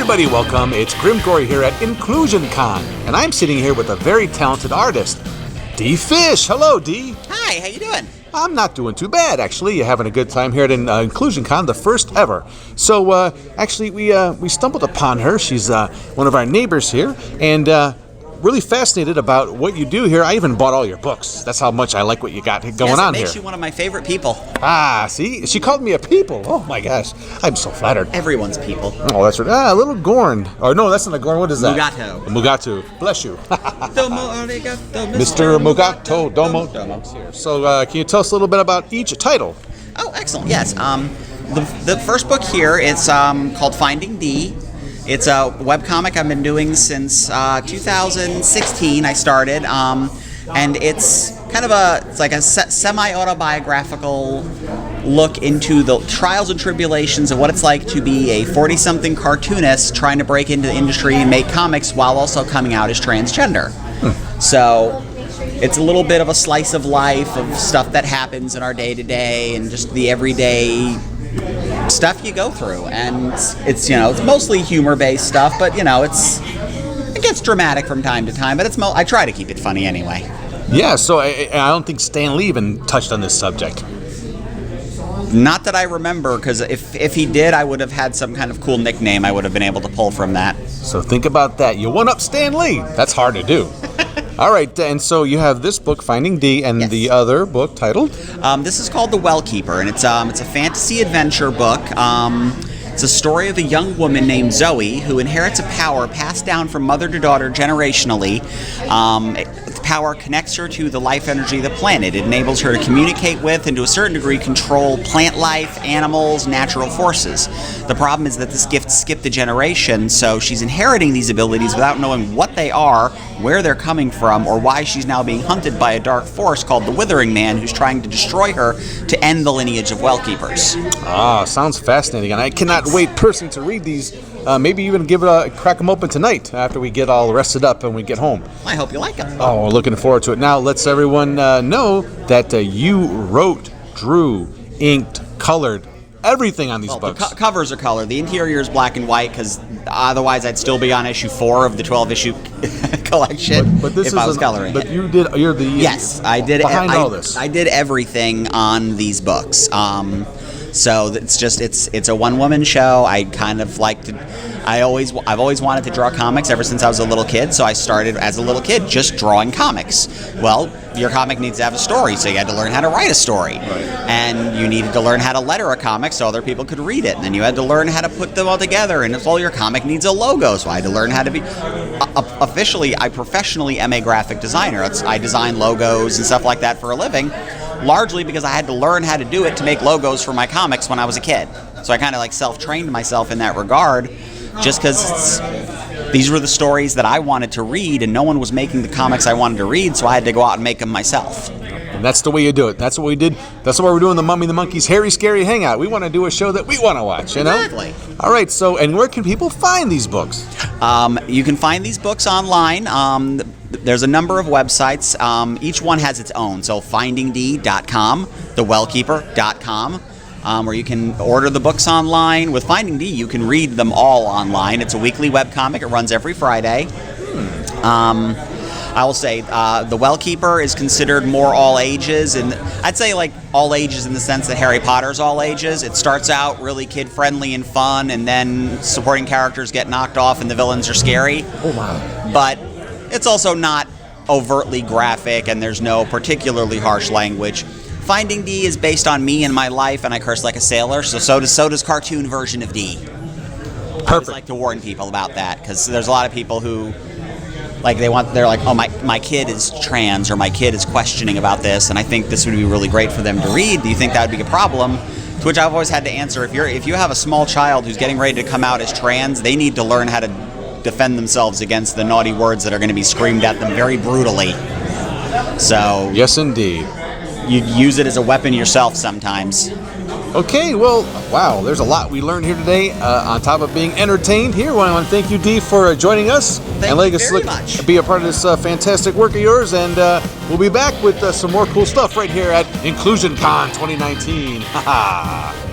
everybody, welcome. It's Grimm Gorri here at Inclusion Con, and I'm sitting here with a very talented artist, Dee Fish. Hello, Dee. Hi, how you doing? I'm not doing too bad, actually. You're having a good time here at Inclusion Con, the first ever. So, actually, we stumbled upon her. She's one of our neighbors here, and really fascinated about what you do here. I even bought all your books. That's how much I like what you got going on here. It makes you one of my favorite people. Ah, see? She called me a people. Oh, my gosh. I'm so flattered. Everyone's people. Oh, that's right. Ah, a little Gorn. Oh, no, that's not a Gorn. What is that? Mugato. Mugato. Bless you. Domo arigato, Mr. Mugato Domo. So, can you tell us a little bit about each title? Oh, excellent. Yes. The first book here, it's called Finding Dee. It's a webcomic I've been doing since 2016. I started, and it's kind of a semi-autobiographical look into the trials and tribulations of what it's like to be a 40-something cartoonist trying to break into the industry and make comics while also coming out as transgender. So it's a little bit of a slice of life of stuff that happens in our day-to-day and just the everyday stuff you go through, and it's mostly humor-based stuff, but it gets dramatic from time to time, but I try to keep it funny anyway. Yeah, so I don't think Stan Lee even touched on this subject. Not that I remember, because if he did, I would have had some kind of cool nickname I would have been able to pull from that. So think about that. You one-up Stan Lee. That's hard to do. All right, and so you have this book, Finding Dee, and yes. The other book titled? This is called The Well Keeper, and it's a fantasy adventure book. It's a story of a young woman named Zoe who inherits a power passed down from mother to daughter generationally. The power connects her to the life energy of the planet. It enables her to communicate with and to a certain degree control plant life, animals, natural forces. The problem is that this gift skipped a generation, so she's inheriting these abilities without knowing what they are, where they're coming from, or why she's now being hunted by a dark force called the Withering Man, who's trying to destroy her to end the lineage of Wellkeepers. Ah, sounds fascinating, and I cannot wait personally to read these. Maybe even crack them open tonight after we get all rested up and we get home. I hope you like them. Oh, we're looking forward to it. Now, let's everyone know that you wrote, drew, inked, colored everything on these books. The covers are colored. The interior is black and white because otherwise I'd still be on issue 4 of the 12-issue collection but this if I was coloring but it. You're the yes, I did behind all this. I did everything on these books. So it's a one-woman show. I've always wanted to draw comics ever since I was a little kid, so I started as a little kid just drawing comics. Well, your comic needs to have a story, so you had to learn how to write a story. Right. And you needed to learn how to letter a comic so other people could read it. And then you had to learn how to put them all together, and your comic needs a logo, so I had to learn how to be... I professionally am a graphic designer. I design logos and stuff like that for a living, largely because I had to learn how to do it to make logos for my comics when I was a kid. So I kind of self-trained myself in that regard, just because these were the stories that I wanted to read, and no one was making the comics I wanted to read, so I had to go out and make them myself. And that's the way you do it. That's what we did. That's why we're doing the Mummy and the Monkey's Hairy Scary Hangout. We want to do a show that we want to watch, you know? Exactly. All right, so, and where can people find these books? You can find these books online. There's a number of websites. Each one has its own. So findingdee.com, thewellkeeper.com, where you can order the books online. With Finding Dee, you can read them all online. It's a weekly webcomic. It runs every Friday. I will say The Wellkeeper is considered more all ages, and I'd say all ages in the sense that Harry Potter's all ages. It starts out really kid-friendly and fun, and then supporting characters get knocked off and the villains are scary. Oh, wow. But it's also not overtly graphic, and there's no particularly harsh language. Finding Dee is based on me and my life, and I curse like a sailor, so does cartoon version of Dee. Perfect. I always like to warn people about that, because there's a lot of people who they're like, oh, my kid is trans, or my kid is questioning about this, and I think this would be really great for them to read. Do you think that would be a problem? To which I've always had to answer, if you have a small child who's getting ready to come out as trans, they need to learn how to defend themselves against the naughty words that are going to be screamed at them very brutally. So yes, indeed. You use it as a weapon yourself sometimes. Okay, well, wow, there's a lot we learned here today. On top of being entertained here, I want to thank you, Dee, for joining us and letting us be a part of this fantastic work of yours. And we'll be back with some more cool stuff right here at Inclusion Con 2019. Ha ha.